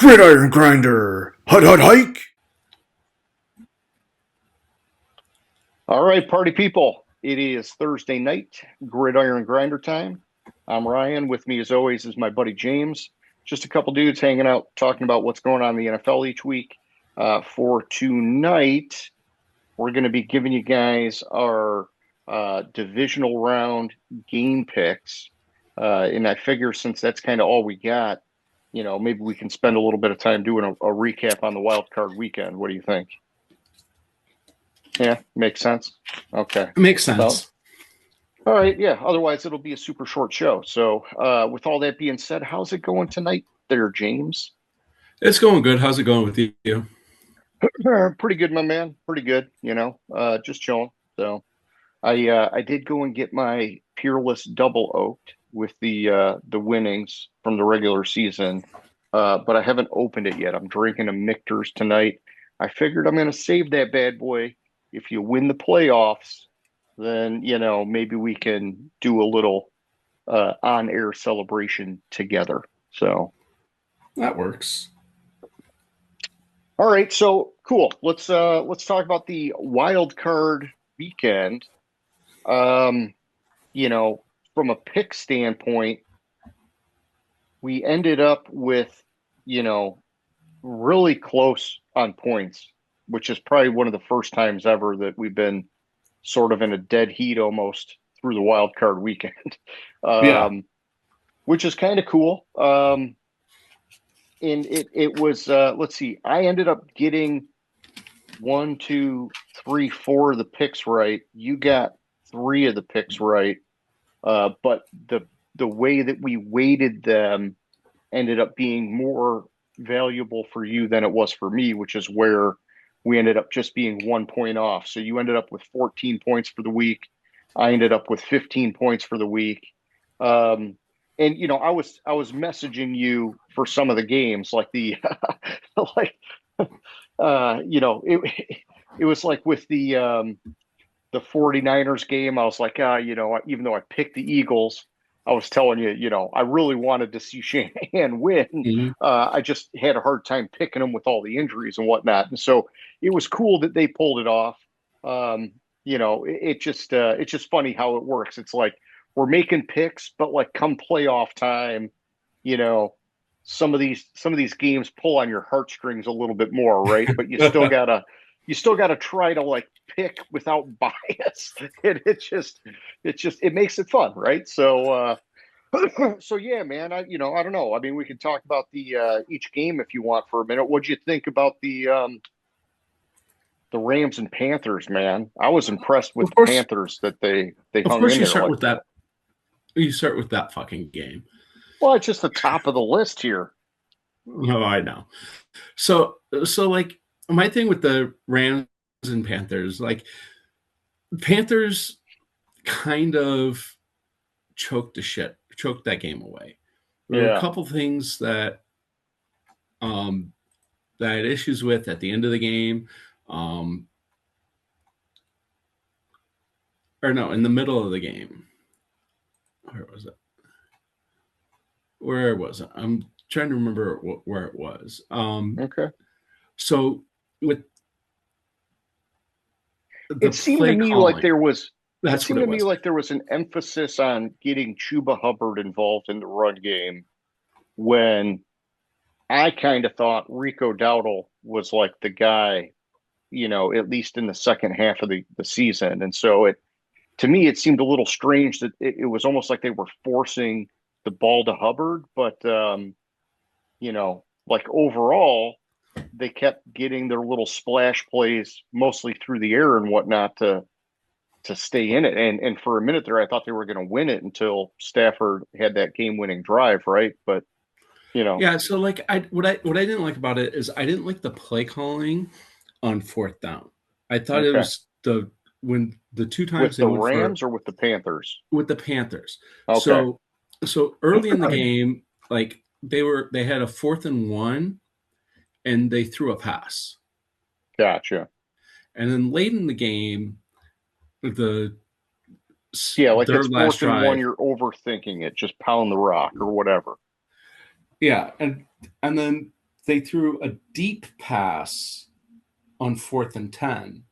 Gridiron Grinder, hut hut hike. All right, party people. It is Thursday night, Gridiron Grinder time. I'm Ryan. With me, as always, is my buddy James. Just a couple dudes hanging out, talking about what's going on in the NFL each week. For tonight, we're going to be giving you guys our divisional round game picks. And I figure since that's kind of all we got, maybe we can spend a little bit of time doing a recap on the wild card weekend. What do you think? Yeah, makes sense. Okay. It makes Well, sense. all right. Yeah. Otherwise, it'll be a super short show. So, with all that being said, how's it going tonight there, James? It's going good. How's it going with you? Pretty good, my man. Pretty good. Just chilling. So, I did go and get my Peerless Double Oaked with the winnings from the regular season, but I haven't opened it yet. I'm drinking a Michter's tonight. I figured I'm going to save that bad boy. If you win the playoffs, then maybe we can do a little on-air celebration together. So That works. all right, so cool. Let's talk about the wild card weekend. Um, from a pick standpoint, we ended up with, really close on points, which is probably one of the first times ever that we've been sort of in a dead heat almost through the wild card weekend, Yeah. which is kind of cool. And it was let's see, I ended up getting one, two, three, four of the picks right. You got three of the picks right, but the way that we weighted them ended up being more valuable for you than it was for me, which is where we ended up just being 1 point off. So you ended up with 14 points for the week. I ended up with 15 points for the week. And I was messaging you for some of the games, like the like it was like with the 49ers game. I was like, even though I picked the Eagles, I was telling you, I really wanted to see Shanahan win. Mhm. I just had a hard time picking them with all the injuries and whatnot. And so it was cool that they pulled it off. It's just funny how it works. It's like we're making picks, but like come playoff time, you know, some of these games pull on your heartstrings a little bit more, right? But you still gotta try to like pick without bias. And it makes it fun, right? So yeah, man. I don't know. I mean, we could talk about the each game if you want for a minute. What'd you think about the Rams and Panthers, man? I was impressed with Of the course, Panthers that they of hung course, in there like that. You start with that fucking game. Well, it's just the top of the list here. Oh, I know. So like my thing with the Rams and Panthers, like Panthers kind of choked that game away. There were a Yeah. couple things um, that I had issues with at the end of the game. Um, or no, in the middle of the game. Where was it? Where was it? I'm trying to remember where it was. Okay. So with the It seemed to play me like calling, there was it that's what seemed it to me was. like there was an emphasis on getting Chuba Hubbard involved in the run game when I kind of thought Rico Dowdle was like the guy, at least in the second half of the season. And so to me, it seemed a little strange that it was almost like they were forcing the ball to Hubbard, but like overall, they kept getting their little splash plays mostly through the air and whatnot to stay in it. And for a minute there, I thought they were going to win it until Stafford had that game winning drive, right? But you know, Yeah. So like what I didn't like about it is I didn't like the play calling on fourth down. I thought it okay, was when the two times with they the went for Rams or with the Panthers? with the Panthers. Okay, So early in the game, like they had a 4th and 1 and they threw a pass. gotcha. And then late in the game, the Yeah, like their it's last fourth and one, drive. you're overthinking it. Just pound the rock or whatever. Yeah, and then they threw a deep pass on 4th and 10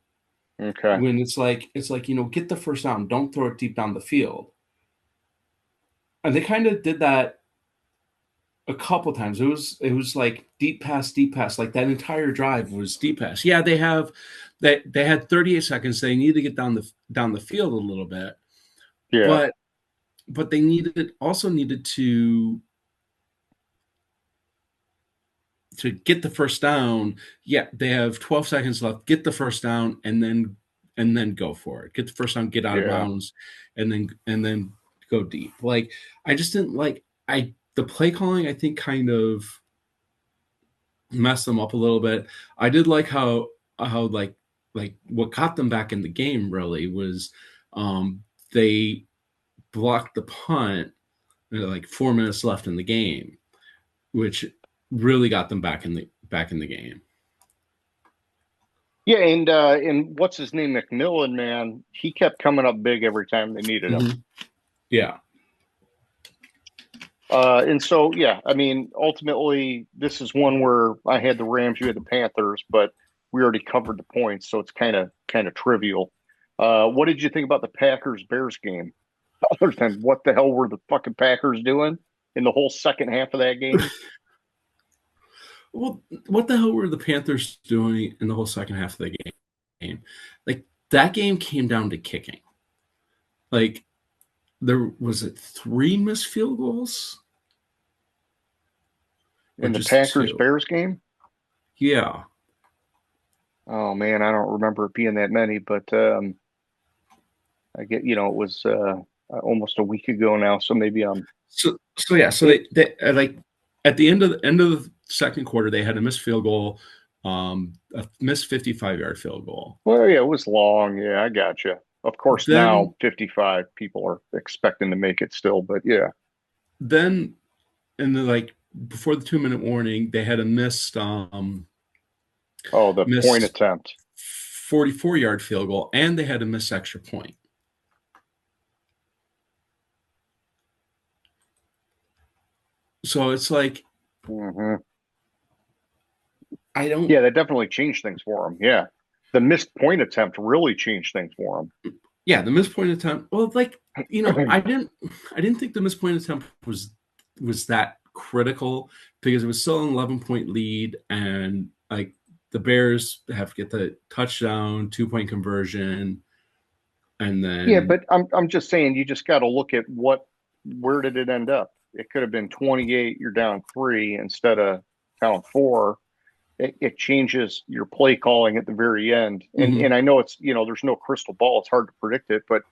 Okay. when it's like get the first down, don't throw it deep down the field. And they kind of did that a couple times. It was like deep pass. Like that entire drive was deep pass. Yeah, they had 38 seconds. They need to get down the field a little bit, Yeah. but they needed to get the first down. Yeah, they have 12 seconds left. Get the first down and then go for it. Get the first down, get out of Yeah. bounds, and then go deep. Like I just didn't like I the play calling. I think kind of messed them up a little bit. I did like how like what got them back in the game really was they blocked the punt like 4 minutes left in the game, which really got them back in the game. Yeah, and what's his name, McMillan, man, he kept coming up big every time they needed him. Mm-hmm. Yeah. And so yeah, I mean, ultimately this is one where I had the Rams, you had the Panthers, but we already covered the points, so it's kind of trivial. What did you think about the Packers Bears game? Other than what the hell were the fucking Packers doing in the whole second half of that game? Well, what the hell were the Panthers doing in the whole second half of the game? Like that game came down to kicking. Like there was it 3 missed field goals or In the just Packers two? Bears game? Yeah. Oh man, I don't remember it being that many, but I get, it was almost a week ago now, so maybe I'm So yeah. So it. they like at the end of the second quarter they had a missed field goal, a missed 55-yard field goal. Well, yeah, it was long. Yeah, I got you. Of course, now Then 55 people are expecting to make it still, but yeah. then and then like before the 2-minute warning they had a Oh, the point missed attempt. 44-yard field goal, and they had a missed extra point. So it's like Hmm. I don't. Yeah, that definitely changed things for him. Yeah, the missed point attempt really changed things for Yeah, the missed point attempt. Well, like I him. didn't think the missed point attempt was that critical because it was still an 11-point lead, and like the Bears have to get the touchdown, 2-point conversion, and Yeah, then but I'm just saying you just got to look at where did it end up? It could have been 28, you're down three instead of down four. It changes your play calling at the very end. And mhm. I know it's there's no crystal ball, it's hard to predict it, but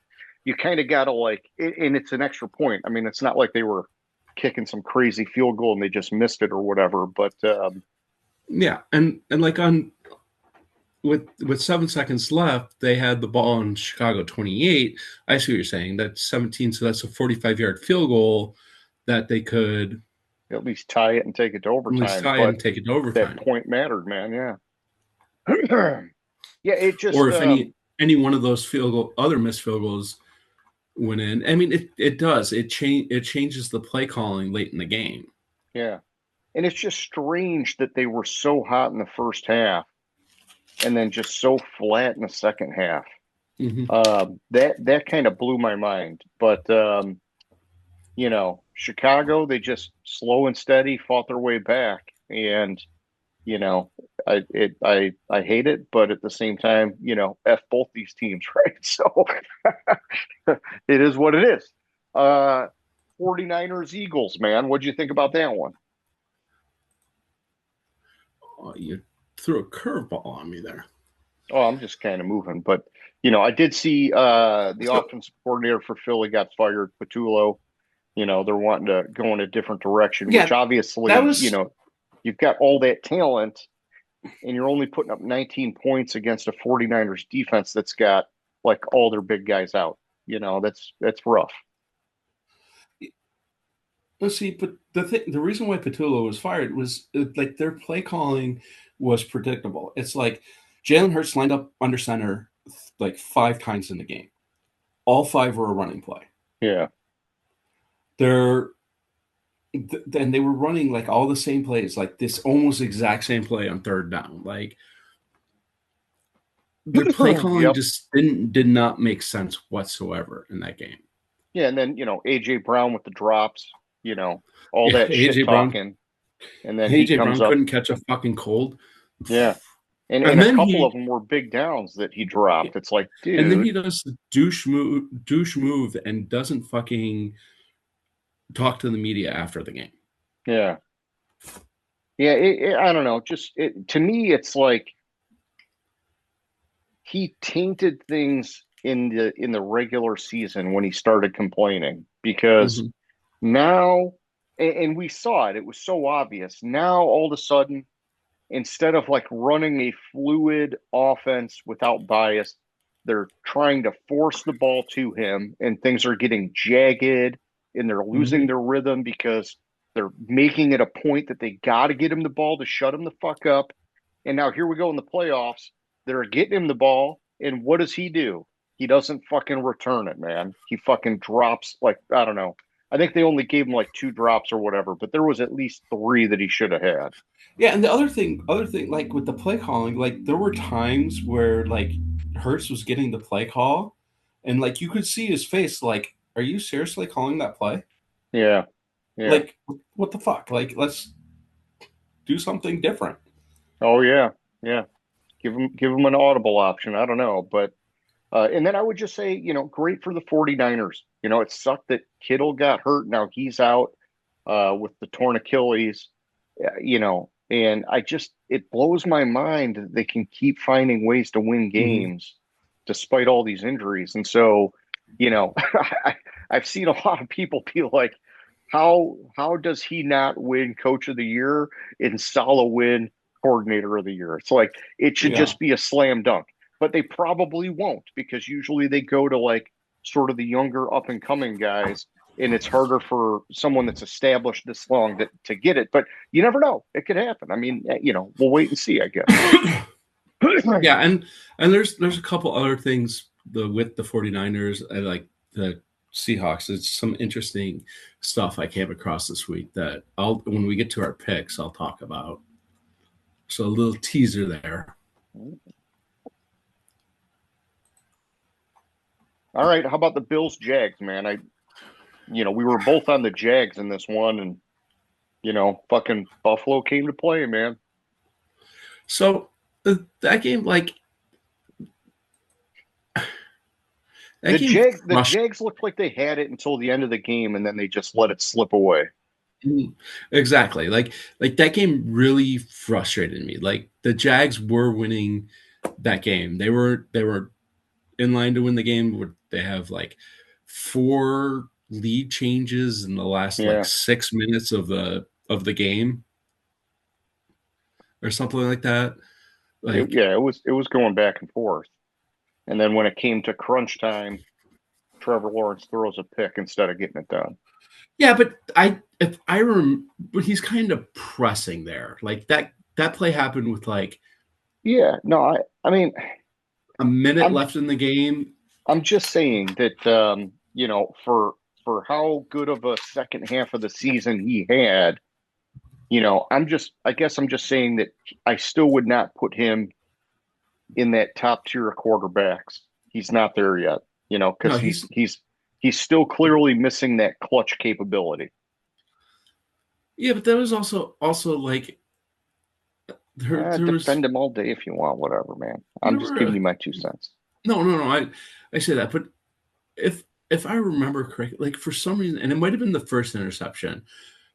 you kind of got to and it's an extra point. I mean, it's not like they were kicking some crazy field goal and they just missed it or whatever. But Yeah, and like on with 7 seconds left, they had the ball in Chicago 28. I see what you're saying. That's 17, so that's a 45-yard field goal that they could at least tie it and take it to at least overtime. tie it But and take it to that overtime. point mattered, man. Yeah. Yeah, it Or just if any one of those other missed field goals went in. I mean, it does. It changes the play calling late in the game. yeah. And it's just strange that they were so hot in the first half and then just so flat in the second half. Hmm. That kind of blew my mind. But Chicago, they just slow and steady fought their way back, and you know, I hate it, but at the same time, f both these teams, right? So it is what it is. Uh, 49ers Eagles, man, what'd you think about that one? Oh, you threw a curveball on me there. Oh, I'm just kind of moving, but I did see the So offensive coordinator for Philly got fired, Patullo. They're wanting to go in a different direction, which yeah, that obviously, was you've got all that talent and you're only putting up 19 points against a 49ers defense that's got like all their big guys out. That's rough. let's see. But the reason why Patullo was fired was like their play calling was predictable. It's like Jalen Hurts lined up under center like 5 times in the game. All five were a running play. Yeah. Their then they were running like all the same plays, like this almost exact same play on third down. Like the play calling Yep. just did not make sense whatsoever in that game. Yeah, and then AJ Brown with the drops, all Yeah, that shit talking, and then he AJ comes Brown up. couldn't catch a fucking cold. Yeah, and And a then couple of he them were big downs that he dropped. It's like, and then dude, he does the douche move and doesn't fucking talk to the media after the game. yeah, yeah. I don't know. To me, it's like he tainted things in the regular season when he started complaining because Mm-hmm. now, and we saw it. It was so obvious. Now all of a sudden, instead of like running a fluid offense without bias, they're trying to force the ball to him, and things are getting jagged, and they're losing Mm-hmm. their rhythm because they're making it a point that they got to get him the ball to shut him the fuck up. And now here we go in the playoffs. They're getting him the ball, and what does he do? He doesn't fucking return it, man. He fucking drops like I don't know. I think they only gave him like two drops or whatever, but there was at least three that he should have had. Yeah, and the other thing, like with the play calling, like there were times where like Hurts was getting the play call, and like you could see his face, like, are you seriously calling that play? Yeah, yeah. Like, what the fuck? Like, let's do something different. Oh yeah, yeah. Give him an audible option. I don't know, but and then I would just say, great for the 49ers. It sucked that Kittle got hurt. Now he's out with the torn Achilles. And it blows my mind that they can keep finding ways to win Mm-hmm. games despite all these injuries. And so, I, I've seen a lot of people be like, how does he not win Coach of the Year and Salah win Coordinator of the Year? It's like it should Yeah. just be a slam dunk, but they probably won't because usually they go to like sort of the younger up and coming guys, and it's harder for someone that's established this long to get it. But you never know; it could happen. I mean, we'll wait and see, I guess. Yeah, and there's a couple other things with the 49ers and like the Seahawks. It's some interesting stuff I came across this week that I'll when we get to our picks, I'll talk about. So a little teaser there. All right, how about the Bills Jags, man? We were both on the Jags in this one, and fucking Buffalo came to play, man. So that game, like that The game Jag the crushed. Jags looked like they had it until the end of the game, and then they just let it slip away. Exactly. Like that game really frustrated me. Like the Jags were winning that game. They were in line to win the game. They have like four lead changes in the last like Yeah, 6 minutes of the game or something like that. Like it was going back and forth, and then when it came to crunch time, Trevor Lawrence throws a pick instead of getting it done. yeah, but but he's kind of pressing there. Like that play happened with like Yeah, no, I mean, a minute I'm left in the game. I'm just saying that for how good of a second half of the season he had, I guess I'm just saying that I still would not put him in that top tier of quarterbacks. He's not there yet, No, because he's still clearly missing that clutch capability. yeah, but there was also like there was Defend him all day if you want, whatever, man. I'm there just were giving you my 2 cents. no, I say that, but if if I remember correctly, like for some reason, and it might have been the first interception,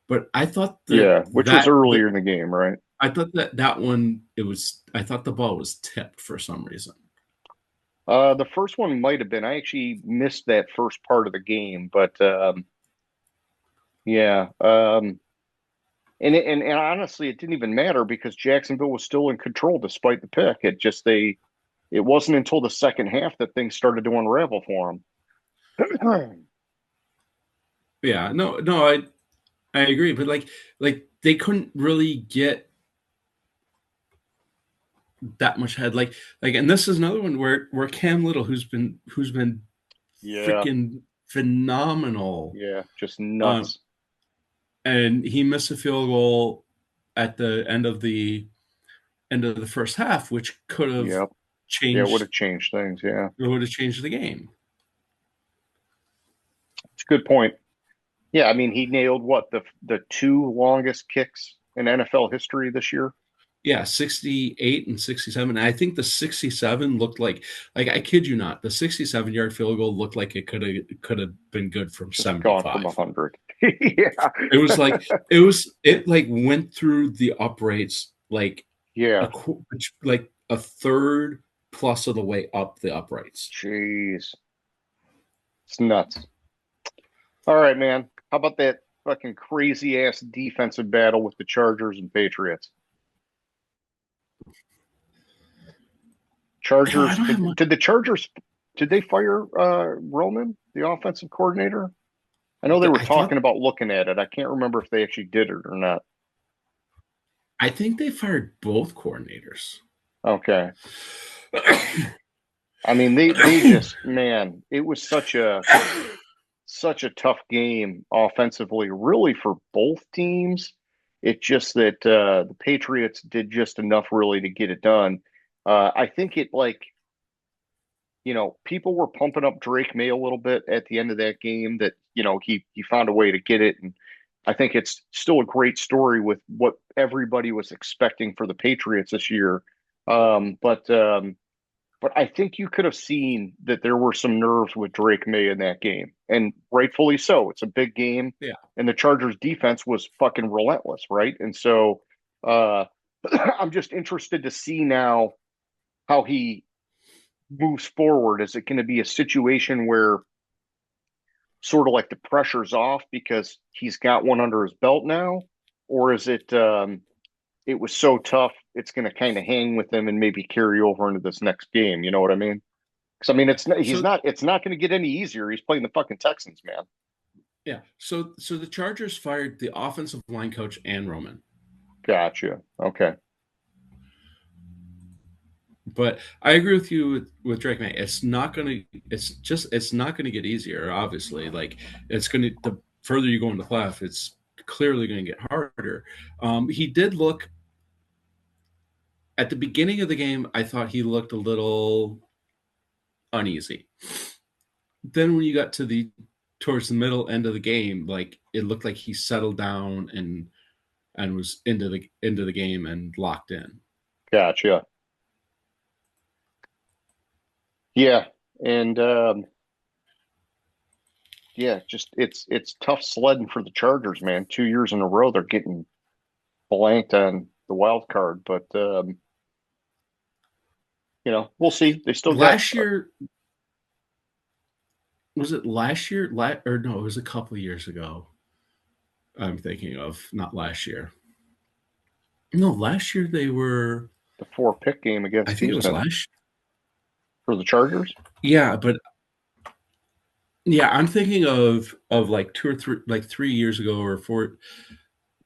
but I thought Yeah, which was earlier in the game, right? I thought that one I thought the ball was tipped for some reason. The first one might have been. I actually missed that first part of the game, but yeah. And honestly, it didn't even matter because Jacksonville was still in control despite the pick. It wasn't until the second half that things started to unravel for them. Yeah, no, I agree, but like they couldn't really get that much head. Like, and this is another one where Cam Little, who's been Yeah, freaking phenomenal, yeah, just um, nuts. and he missed a field goal at the end of the first half, which could have Yep. Yeah, it would changed. have changed things. Yeah. It would have changed the game. It's a good point. Yeah, I mean, he nailed what the two longest kicks in NFL history this year. Yeah, 68 and 67. And I think the 67 looked like I kid you not, the 67-yard field goal looked like it could have been good from Just gone from 75. 100. Yeah. It was like it like went through the uprights like Yeah. like a third plus of the way up the uprights. Jeez. It's nuts. All right, man. How about that fucking crazy ass defensive battle with the Chargers and Patriots? I Chargers don't have much. did the Chargers did they fire Roman, the offensive coordinator? I know they were I thought talking about looking at it. I can't remember if they actually did it or not. I think they fired both coordinators. Okay. I mean, they just, man, it was such a tough game offensively, really for both teams. It's just that the Patriots did just enough really to get it done. I think it like, people were pumping up Drake May a little bit at the end of that game that, he found a way to get it. And I think it's still a great story with what everybody was expecting for the Patriots this year. But I think you could have seen that there were some nerves with Drake May in that game, and rightfully so. It's a big game, Yeah. and the Chargers defense was fucking relentless, right? And so uh, I'm just interested to see now how he moves forward. Is it going to be a situation where sort of like the pressure's off because he's got one under his belt now, or is it was so tough it's going to kind of hang with him and maybe carry over into this next game? You know what I mean? Because I mean, Yeah. So it's not going to get any easier. He's playing the fucking Texans, man. yeah. So the Chargers fired the offensive line coach and Roman. Gotcha. Okay. But I agree with you with Drake May. It's not gonna get easier, obviously. Like it's gonna the further you go into the playoff, it's clearly gonna get harder. He did look at the beginning of the game, I thought he looked a little uneasy. Then when you got to the towards the middle end of the game, like it looked like he settled down and was into the game and locked in. Gotcha. Yeah. And yeah, just it's tough sledding for the Chargers, man. 2 years in a row they're getting blanked on the wild card, but we'll see. They still got Last year was it last year? Or no, it was a couple of years ago. I'm thinking of not last year. No, last year they were. the four pick game I against think it was Houston last. for the Chargers. Yeah, but yeah, I'm thinking of like 3 years ago or four,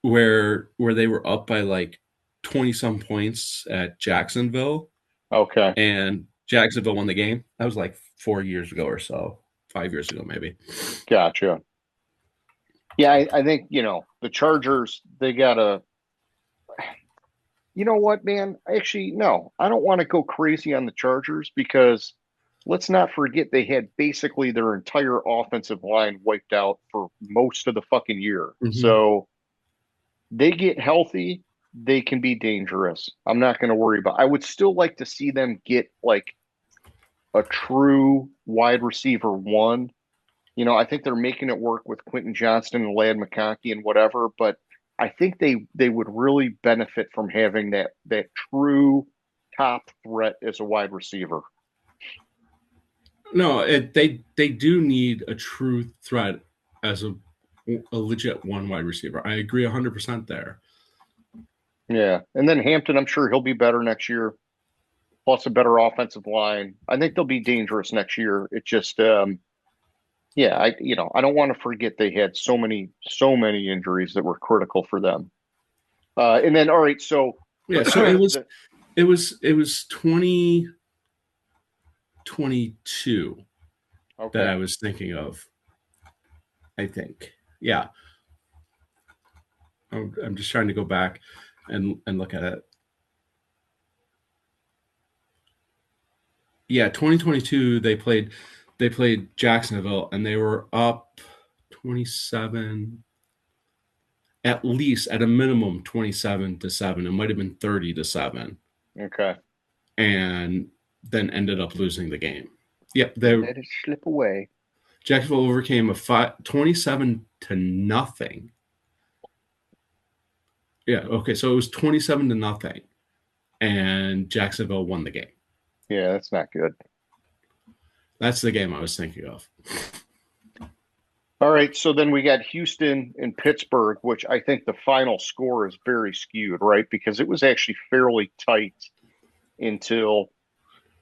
where they were up by like 20 some points at Jacksonville, Okay. and Jacksonville won the game. That was like 4 years ago or so, 5 years ago maybe. Gotcha. Yeah, I think, the Chargers, they gotta, you know what, man? Actually, no, I don't want to go crazy on the Chargers because let's not forget they had basically their entire offensive line wiped out for most of the fucking year. Hmm. So they get healthy, they can be dangerous. I'm not going to worry about. I would still like to see them get like a true wide receiver one. I think they're making it work with Quentin Johnston and Lad McConkey and whatever, but I think they would really benefit from having that true top threat as a wide receiver. No, they do need a true threat as a legit one wide receiver. I agree 100% there. Yeah. And then Hampton, I'm sure he'll be better next year, plus a better offensive line. I think they'll be dangerous next year. It just yeah, I don't want to forget they had so many injuries that were critical for them. And then all right, so Yeah, so it was the it was 2022 that okay. I was thinking of. I think, yeah, I'm just trying to go back and look at it. Yeah, 2022 they played Jacksonville and they were up 27, at least at a minimum 27-7. It might have been 30-7, Okay. and then ended up losing the game. Yep, They they let it slip away. Jacksonville overcame a 27-0. Yeah, okay, so it was 27-0, and Jacksonville won the game. Yeah, that's not good. That's the game I was thinking of. All right, so then we got Houston and Pittsburgh, which I think the final score is very skewed, right? Because it was actually fairly tight until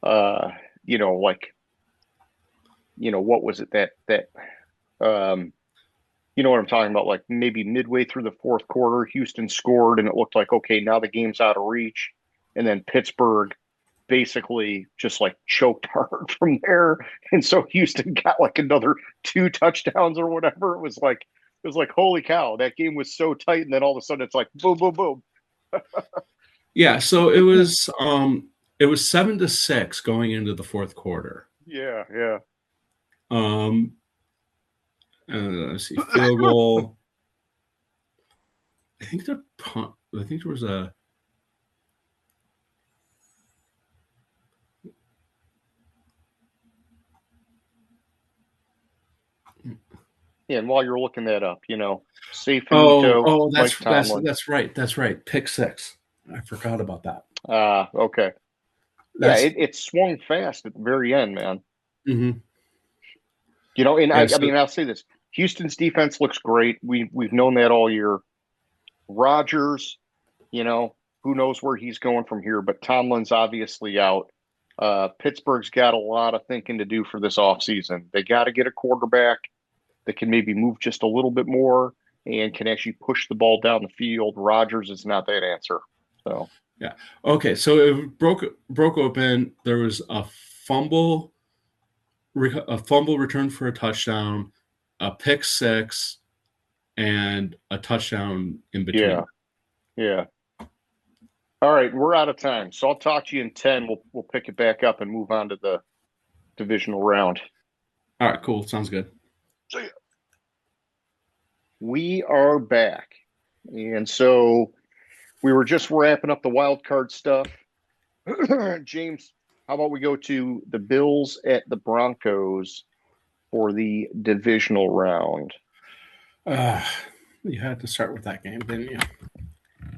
uh, like, what was it that um you know what I'm talking about? Like maybe midway through the fourth quarter, Houston scored and it looked like, okay, now the game's out of reach. And then Pittsburgh basically just like choked hard from there. And so Houston got like another two touchdowns or whatever. It was like, holy cow, that game was so tight. And then all of a sudden it's like boom, boom, boom. Yeah, so it was 7-6 going into the fourth quarter. Yeah, yeah. Um, let's see, field goal. I think the punt. I think there was a. Yeah, and while you're looking that up, Say Oh, Finito, oh, Mike that's that's Tomlin. that's right. That's right. Pick six. I forgot about that. Okay. Yeah, That's it swung fast at the very end, man. mhm. And Yeah. I So mean, I'll say this: Houston's defense looks great. We've known that all year. Rodgers, who knows where he's going from here, but Tomlin's obviously out. Pittsburgh's got a lot of thinking to do for this offseason. They got to get a quarterback that can maybe move just a little bit more and can actually push the ball down the field. Rodgers is not that answer. So yeah. Okay. So it broke open. There was a fumble return for a touchdown, a pick six, and a touchdown in yeah, between. yeah. All right, we're out of time. So I'll talk to you in 10. We'll pick it back up and move on to the divisional round. All right. Cool. Sounds good. See ya. We are back. And so we were just wrapping up the wild card stuff. James, how about we go to the Bills at the Broncos for the divisional round? Uh, you had to start with that game, didn't you?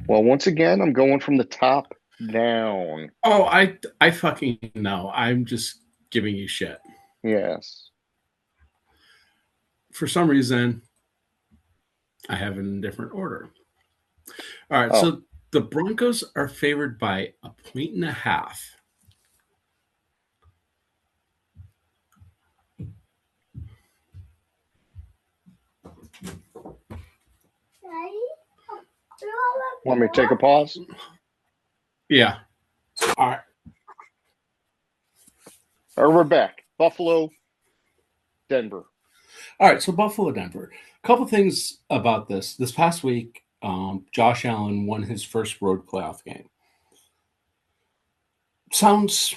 Well, once again, I'm going from the top down. Oh, I fucking know. I'm just giving you shit. Yes. For some reason, I have it in a different order. All right, Oh, so the Broncos are favored by 1.5 points. want me to take a pause? Yeah. All right. Or we're back. Buffalo, Denver. All right. So Buffalo, Denver. A couple things about this. This past week, Josh Allen won his first road playoff game. Sounds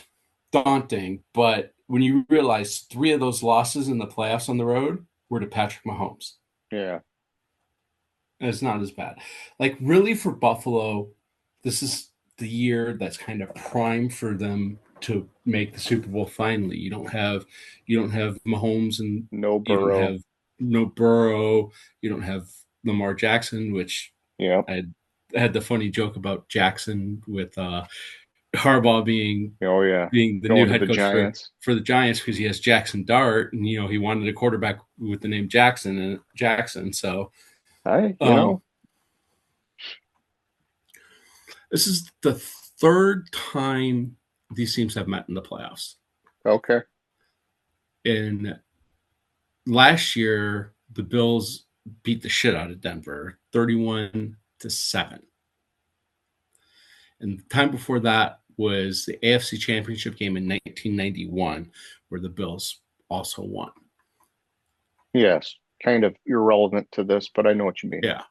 daunting, but when you realize 3 of those losses in the playoffs on the road were to Patrick Mahomes, Yeah. it's not as bad. Like really for Buffalo, this is the year that's kind of prime for them to make the Super Bowl finally. You don't have Mahomes, and No you don't Burrow. have no Burrow, you don't have Lamar Jackson, which Yeah. I had the funny joke about Jackson with Harbaugh being Oh, yeah. being the new Going to head the coach for Giants. for the Giants because he has Jackson Dart, and he wanted a quarterback with the name Jackson. So Hey, um, this is the third time these teams have met in the playoffs. okay. In last year, the Bills beat the shit out of Denver, 31-7. And the time before that was the AFC Championship game in 1991, where the Bills also won. Yes. Kind of irrelevant to this, but I know what you mean. Yeah.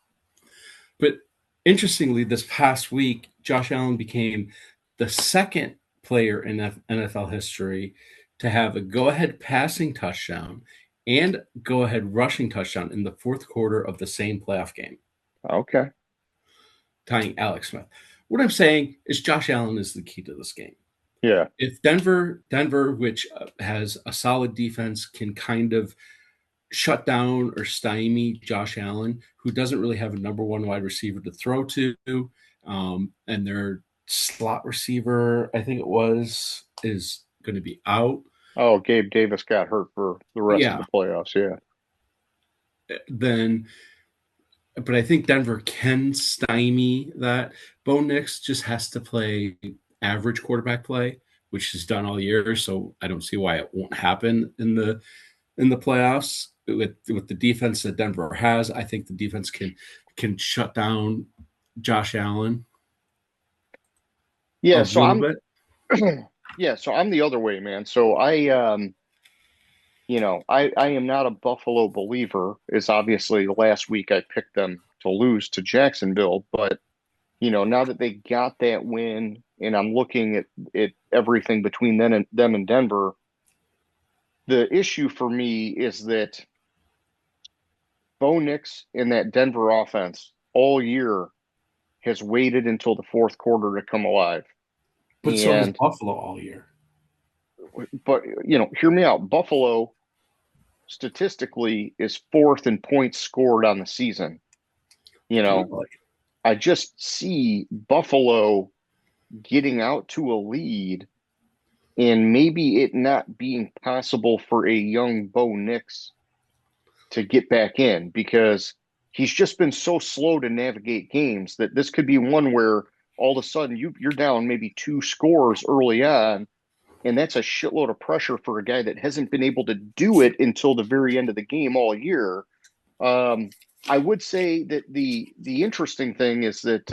But interestingly, this past week, Josh Allen became the second player in NFL history to have a go ahead passing touchdown and go ahead rushing touchdown in the fourth quarter of the same playoff game, Okay. tying Alex Smith. What I'm saying is Josh Allen is the key to this game. Yeah. If Denver, which has a solid defense, can kind of shut down or stymie Josh Allen, who doesn't really have a number one wide receiver to throw to, and their slot receiver, I think it was, is going to be out. Oh, Gabe Davis got hurt for the rest of Yeah, the playoffs. Yeah. then, but I think Denver can stymie that. Bo Nix just has to play average quarterback play, which he's done all year. So I don't see why it won't happen in the playoffs with the defense that Denver has. I think the defense can shut down Josh Allen a Yeah. So little I'm, bit. yeah. So I'm the other way, man. So I am not a Buffalo believer. It's obviously last week I picked them to lose to Jacksonville, but now that they got that win, and I'm looking at everything between them and Denver, the issue for me is that Bo Nix in that Denver offense all year has waited until the fourth quarter to come alive. But so has And Buffalo all year. but hear me out. Buffalo statistically is fourth in points scored on the season. You know, Really? I just see Buffalo getting out to a lead and maybe it not being possible for a young Bo Nix to get back in because he's just been so slow to navigate games that this could be one where all of a sudden you're down maybe two scores early on, and that's a shitload of pressure for a guy that hasn't been able to do it until the very end of the game all year. Um, I would say that the interesting thing is that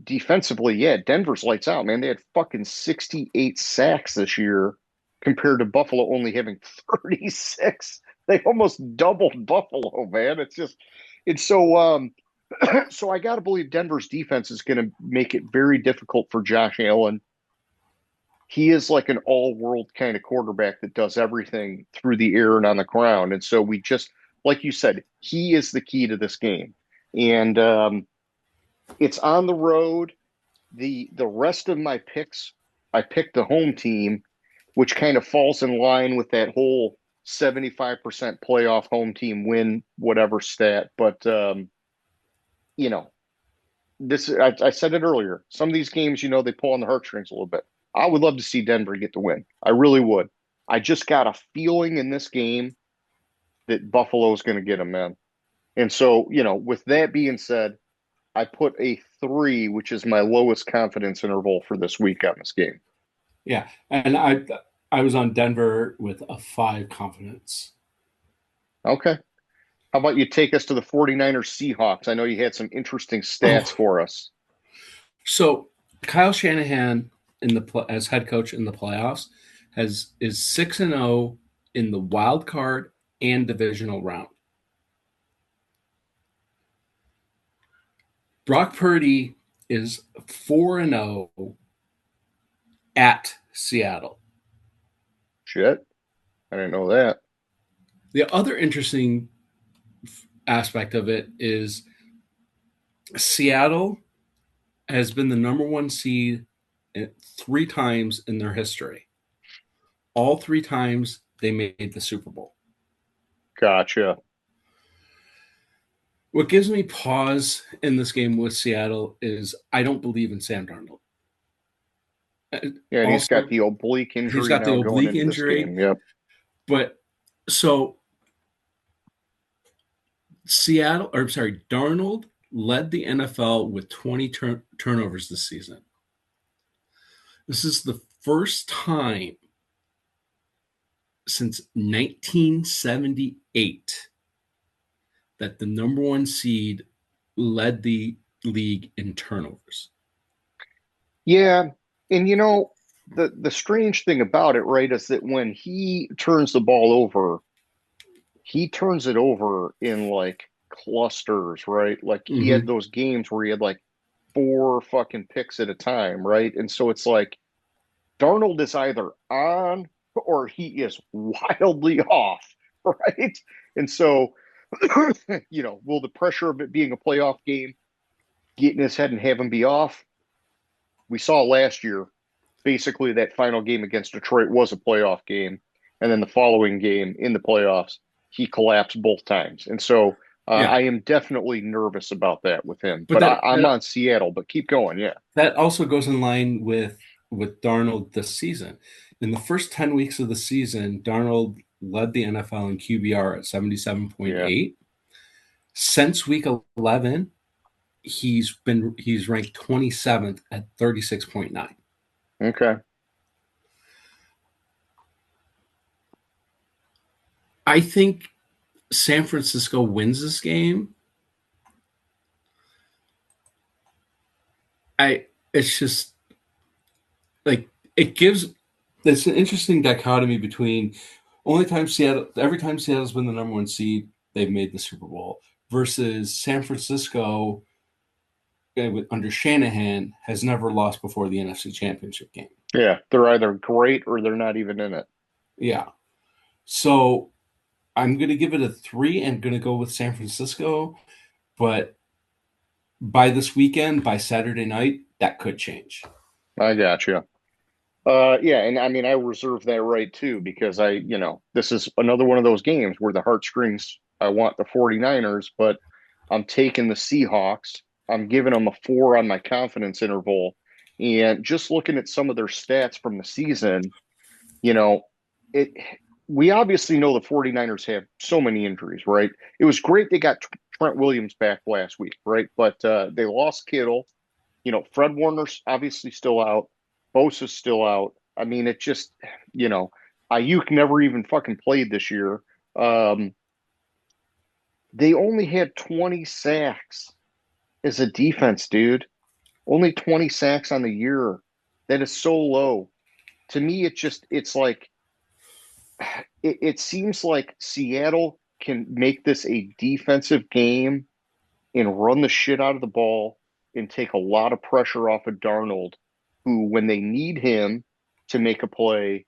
defensively, yeah, Denver's lights out, man. They had fucking 68 sacks this year compared to Buffalo only having 36. They almost doubled Buffalo, man. It's so so I got to believe Denver's defense is going to make it very difficult for Josh Allen. He is like an all-world kind of quarterback that does everything through the air and on the ground. And so we just like you said, he is the key to this game. And it's on the road. The rest of my picks, I picked the home team, which kind of falls in line with that whole 75% playoff home team win, whatever stat. But you know, I said it earlier. Some of these games, they pull on the heartstrings a little bit. I would love to see Denver get the win. I really would. I just got a feeling in this game that Buffalo's going to get them, man. And so, with that being said, I put a 3, which is my lowest confidence interval for this week on this game. Yeah, and I was on Denver with a 5 confidence. Okay. How about you take us to the 49ers Seahawks? I know you had some interesting stats Oh, for us. so Kyle Shanahan as head coach in the playoffs is 6-0 in the wild card and divisional round. Brock Purdy is 4-0 at Seattle. Shit. I didn't know that. The other interesting aspect of it is Seattle has been the number one seed 3 times in their history. All 3 times they made the Super Bowl. Gotcha. What gives me pause in this game with Seattle is I don't believe in Sam Darnold. Yeah, and he's got Also, the oblique he's injury got the now going oblique into this injury, game. Yep. but so Seattle, or I'm sorry, Darnold led the NFL with 20 turnovers this season. This is the first time since 1978 that the number one seed led the league in turnovers. Yeah. And the strange thing about it, right, is that when he turns the ball over, he turns it over in like clusters, right? Like he had Mm-hmm. those games where he had like four fucking picks at a time, right? And so it's like Darnold is either on or he is wildly off, right? And so, will the pressure of it being a playoff game get in his head and have him be off? We saw last year, basically, that final game against Detroit was a playoff game. And then the following game in the playoffs, he collapsed both times. And so Yeah, I am definitely nervous about that with him. but But that, I'm that on Seattle, but keep going. Yeah. that also goes in line with Darnold this season. In the first 10 weeks of the season, Darnold led the NFL in QBR at Yeah. 77.8. Since week 11, he's ranked 27th at 36.9. Okay. I think San Francisco wins this game. I it's just like it gives it's an interesting dichotomy between every time Seattle's been the number one seed, they've made the Super Bowl versus San Francisco under Shanahan has never lost before the NFC Championship game. Yeah. They're either great or they're not even in it. Yeah. So I'm going to give it a 3 and going to go with San Francisco, but by this weekend, by Saturday night, that could change. I got you. Yeah, and I mean, I reserve that right too because this is another one of those games where the heartstrings, I want the 49ers, but I'm taking the Seahawks. I'm giving them a 4 on my confidence interval. And just looking at some of their stats from the season, you know, it we obviously know the 49ers have so many injuries, right? It was great they got Trent Williams back last week, right? But they lost Kittle. Fred Warner's obviously still out. Bosa's still out. I mean, it just, you know, Ayuk never even fucking played this year. Um, they only had 20 sacks as a defense, dude. Only 20 sacks on the year. That is so low. To me, it's like, it seems like Seattle can make this a defensive game and run the shit out of the ball and take a lot of pressure off of Darnold, who, when they need him to make a play,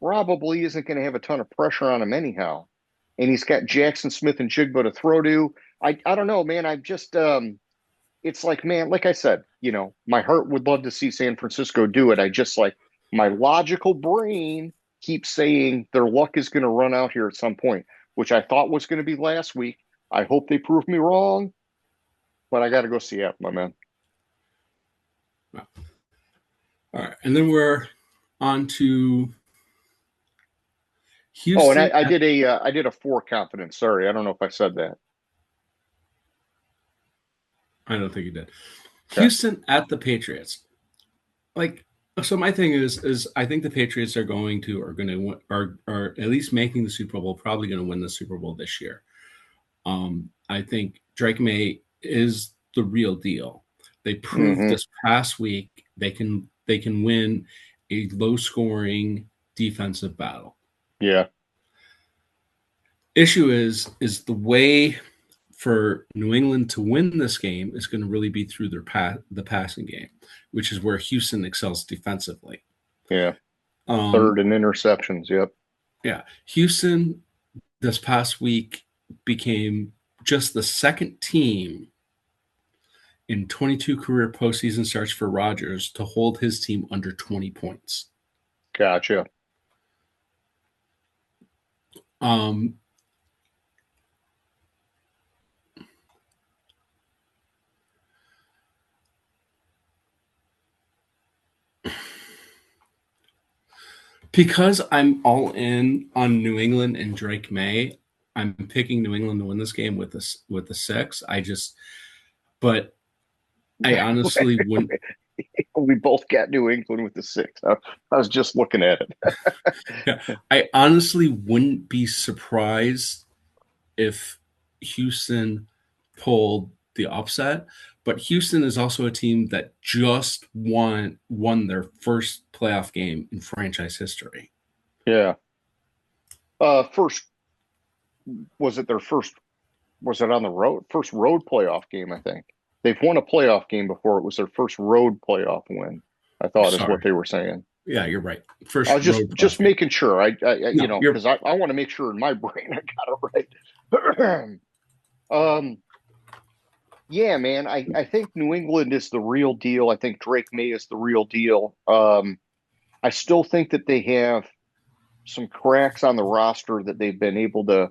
probably isn't going to have a ton of pressure on him anyhow. And he's got Jackson Smith and Jigba to throw to. I don't know, man. I just it's like, man, like I said, my heart would love to see San Francisco do it. I just like my logical brain keeps saying their luck is going to run out here at some point, which I thought was going to be last week. I hope they prove me wrong, but I got to go Seattle, my man. All right, and then we're on to Oh, and Houston. I did a 4 confidence. Sorry, I don't know if I said that. I don't think he did. Okay. Houston at the Patriots. Like, so my thing is I think the Patriots are going to are at least making the Super Bowl, probably going to win the Super Bowl this year. I think Drake May is the real deal. They proved Mm-hmm. this past week they can win a low scoring defensive battle. Yeah. Issue is the way for New England to win this game is going to really be through the passing game, which is where Houston excels defensively. Yeah. Um, Third in interceptions. Yep. yeah, Houston this past week became just the second team in 22 career postseason starts for Rodgers to hold his team under 20 points. Gotcha. Um, because I'm all in on New England and Drake May, I'm picking New England to win this game with the 6. But I honestly wouldn't. We both got New England with the 6. I was just looking at Yeah, it. I honestly wouldn't be surprised if Houston pulled the upset. But Houston is also a team that just won their first playoff game in franchise history. Yeah. First, was it their first Was it on the road? First road playoff game, I think. They've won a playoff game before. It was their first road playoff win, I thot is what Sorry. they were saying. Yeah, you're right. I First was road playoff just game. making sure. You No, know, you're because I want to make sure in my brain I got it right. Yeah, man. I think New England is the real deal. I think Drake May is the real deal. I still think that they have some cracks on the roster that they've been able to,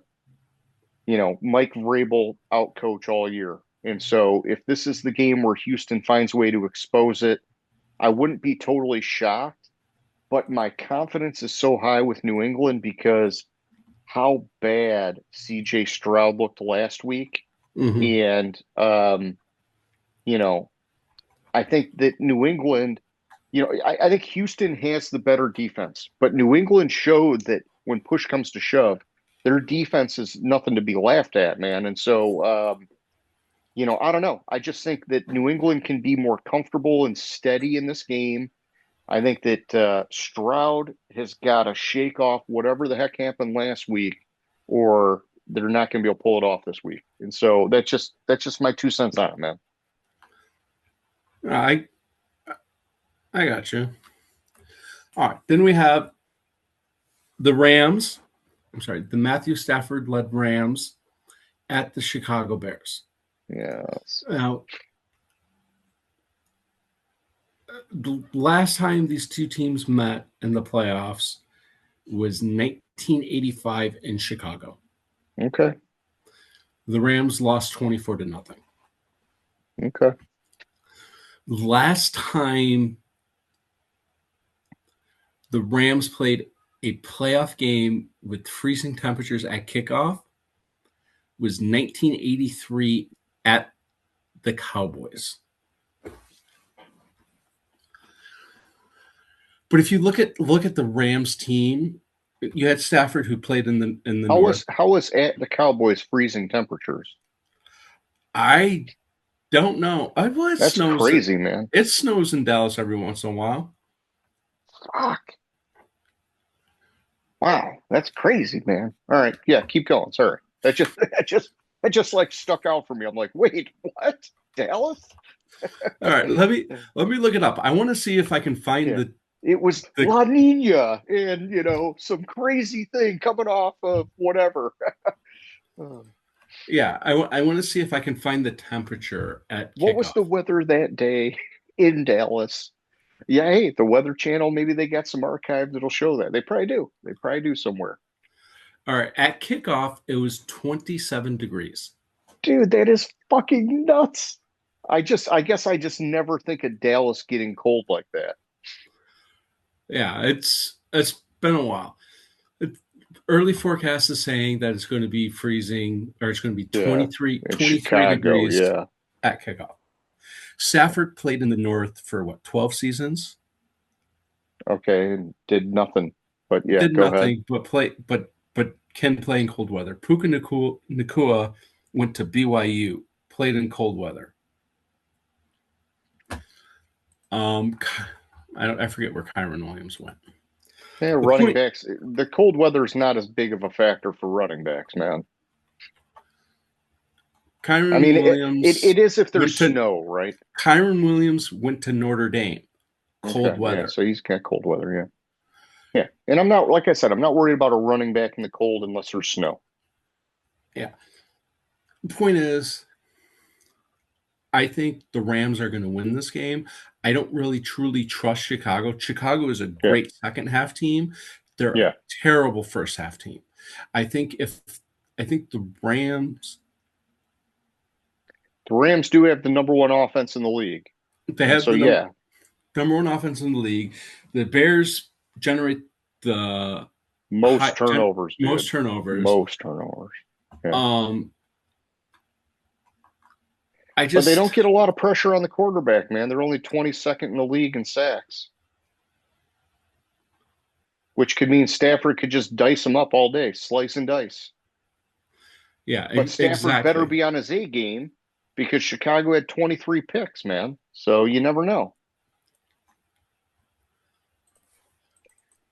Mike Vrabel outcoach all year. And so if this is the game where Houston finds a way to expose it, I wouldn't be totally shocked. But my confidence is so high with New England because how bad CJ Stroud looked last week. hmm And, you know, I think that New England, I think Houston has the better defense, but New England showed that when push comes to shove, their defense is nothing to be laughed at, man. And so, I don't know. I just think that New England can be more comfortable and steady in this game. I think that Stroud has got to shake off whatever the heck happened last week, or they're not going to be able to pull it off this week. And so that's just my 2 cents on it, man. I I got you. All right. Then we have the Rams. I'm sorry, the Matthew Stafford led Rams at the Chicago Bears. Yes. Now, the last time these two teams met in the playoffs was 1985 in Chicago. Okay. The Rams lost 24 to nothing. Okay. Last time the Rams played a playoff game with freezing temperatures at kickoff was 1983 at the Cowboys. But if you look at the Rams team, you had Stafford who played in the North. How was at the Cowboys freezing temperatures? I don't know. Well, it That's snows. crazy, man. It snows in Dallas every once in a while. Fuck. Wow, that's crazy, man. All right, yeah, keep going. Sorry, that just like stuck out for me. I'm like, wait, what? Dallas? All right, let me look it up. I want to see if I can find Yeah, the it was the La Nina, and some crazy thing coming off of whatever. Um, yeah. I want to see if I can find the temperature at what was kickoff. the weather that day in Dallas? Yeah, hey, the Weather Channel, maybe they got some archive that'll show that. They probably do. They probably do somewhere. All right, at kickoff it was 27 degrees. Dude, that is fucking nuts. I guess I just never think of Dallas getting cold like that. Yeah, it's been a while. It, early forecast is saying that it's going to be freezing or it's going to be Yeah, 23, in 23 Chicago, degrees yeah. at kickoff. Stafford played in the North for what, 12 seasons? Okay, did nothing. But yeah, Did go ahead. nothing but can play in cold weather. Puka Nakua went to BYU, played in cold weather. Um, I forget where Kyron Williams went. Yeah, The running point, backs. The cold weather is not as big of a factor for running backs, man. I Kyron mean, it Williams is if there's went to snow, right? Kyron Williams went to Notre Dame, Okay, cold yeah. weather. So he's got cold weather, yeah. Yeah, and I'm not like I said, I'm not worried about a running back in the cold unless there's snow. Yeah. The point is, I think the Rams are going to win this game. I don't really truly trust Chicago. Chicago is a Yeah, great second half team. They're a yeah. terrible first half team. I think if I think the Rams The Rams do have the number one offense in the league, they and have so the yeah, number one offense in the league. The Bears generate the most high turnovers, most dude. turnovers. Most turnovers. Yeah. Um, I But they don't just get a lot of pressure on the quarterback, man. They're only 22nd in the league in sacks, which could mean Stafford could just dice them up all day, slice and dice. yeah, But Stafford better exactly. be on his A game because Chicago had 23 picks, man. So you never know.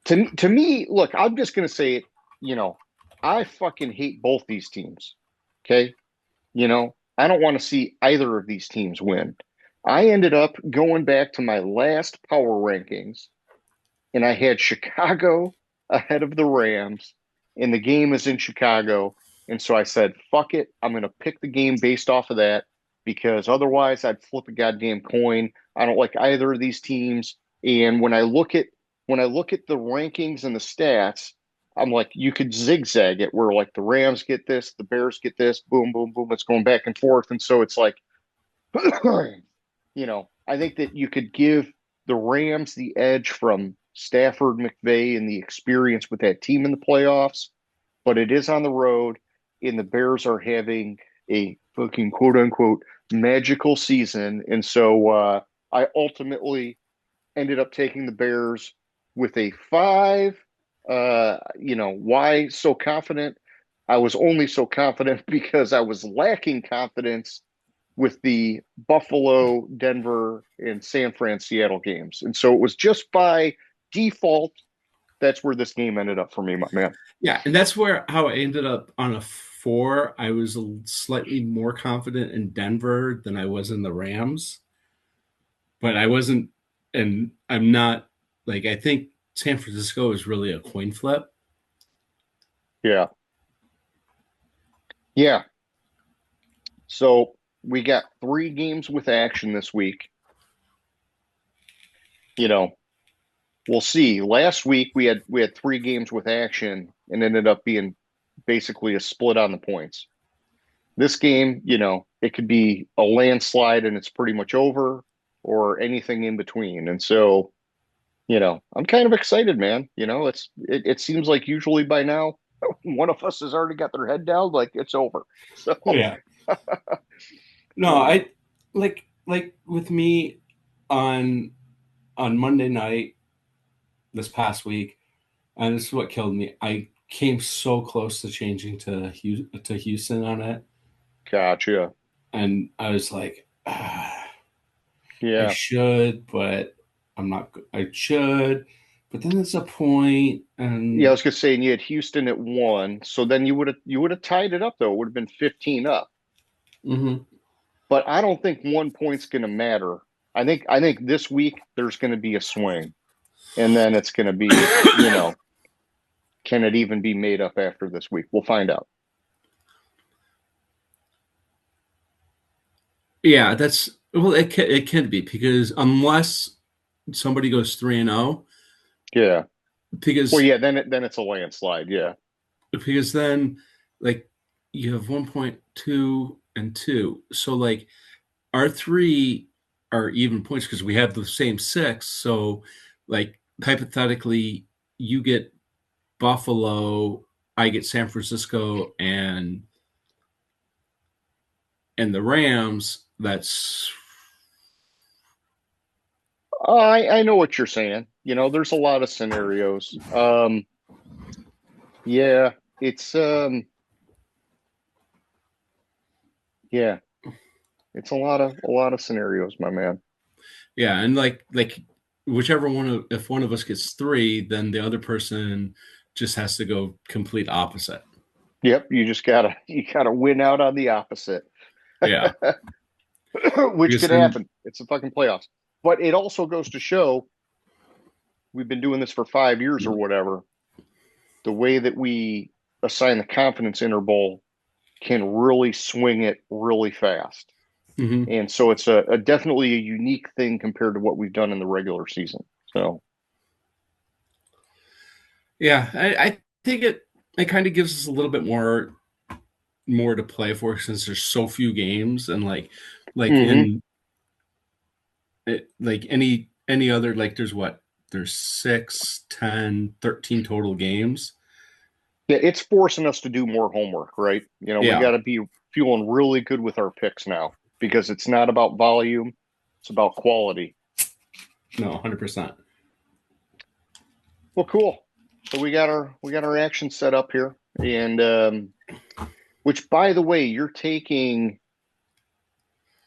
To me, look, I'm just going to say it, you know, I fucking hate both these teams. Okay? I don't want to see either of these teams win. I ended up going back to my last power rankings, and I had Chicago ahead of the Rams, and the game is in Chicago. And so I said, fuck it. I'm going to pick the game based off of that because otherwise I'd flip a goddamn coin. I don't like either of these teams. And when I look at the rankings and the stats, I'm like, you could zigzag it where like the Rams get this, the Bears get this, boom, boom, boom. It's going back and forth. And so it's like, I think that you could give the Rams the edge from Stafford, McVay, and the experience with that team in the playoffs, but it is on the road, and the Bears are having a fucking quote unquote magical season. And so I ultimately ended up taking the Bears with a 5. Why so confident? I was only so confident because I was lacking confidence with the Buffalo, Denver, and San Fran Seattle games. And so it was just by default, that's where this game ended up for me, my man. Yeah, and that's where how I ended up on a 4. I was slightly more confident in Denver than I was in the Rams, but I wasn't, and I'm not like I think San Francisco is really a coin flip. Yeah. Yeah. So we got 3 games with action this week. You know, we'll see. Last week we had 3 games with action and ended up being basically a split on the points. This game, it could be a landslide and it's pretty much over or anything in between. And so, I'm kind of excited, man. It seems like usually by now one of us has already got their head down, like it's over. So, Yeah. No, uh, I like with me on Monday night this past week, and this is what killed me. I came so close to changing to Houston on it, gotcha. and I was like, I Yeah. should, but I'm not. I should, but then there's a point, Yeah, I and was gonna say, and you had Houston at 1, so then you would have tied it up though. It would have been 15 up. mhm. But I don't think 1 point's gonna matter. I think this week there's gonna be a swing, and then it's gonna be, can it even be made up after this week? We'll find out. Yeah, that's well. It can be because unless somebody goes 3-0, Yeah. Well, because yeah, then it's a landslide. Yeah. then like you have 1.2 and 2, so like our 3 are even points because we have the same 6. So like hypothetically, you get Buffalo, I get San Francisco, and the Rams. That's I know what you're saying. There's a lot of scenarios. Yeah, it's yeah, it's a lot of scenarios, my man. yeah, and like whichever one of if one of us gets 3, then the other person just has to go complete opposite. Yep, you gotta win out on the opposite, Yeah, which because could then happen. It's the fucking playoffs. But it also goes to show we've been doing this for 5 years or whatever. The way that we assign the confidence interval can really swing it really fast. mhm. And so it's a definitely a unique thing compared to what we've done in the regular season. So Yeah, I think it kind of gives us a little bit more to play for since there's so few games and like hmm in like any other like there's 6, 10, 13 total games. yeah, it's forcing us to do more homework, right? We Yeah, got to be feeling really good with our picks now because it's not about volume, it's about quality. no, 100%. Well, cool. So we got our action set up here, and which, by the way, you're taking.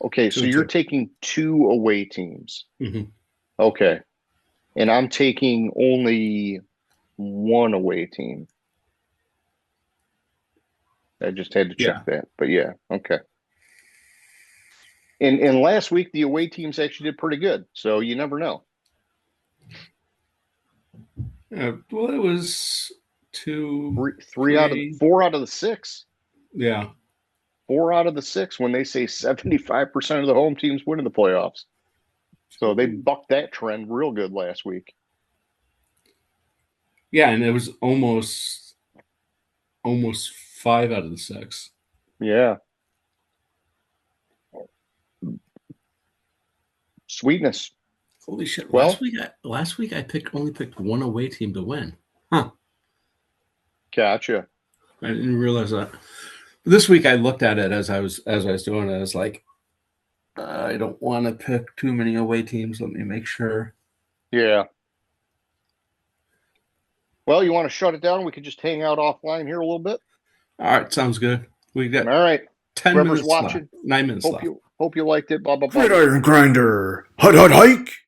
Okay, Two so and you're two. taking 2 away teams. Mm-hmm. Okay, and I'm taking only one away team. I just had to check Yeah. that, but yeah, okay. And last week the away teams actually did pretty good, so you never know. Well, it was two, Three out of three. 4 out of the 6. Yeah. 4 out of the 6 when they say 75% of the home teams win in the playoffs. So they bucked that trend real good last week. Yeah, and it was almost 5 out of the 6. Yeah. Sweetness. Holy shit! Last Well, week, I only picked one away team to win. Huh? gotcha. I didn't realize that. This week, I looked at it as I was doing it. I was like, I don't want to pick too many away teams. Let me make sure. Yeah. Well, you want to shut it down? We could just hang out offline here a little bit. All right, sounds good. We All got right. 10 Whoever's minutes left. watching, 9 minutes hope left. you hope you liked it. Blah blah blah. Gridiron Grinder. Hut hut hike.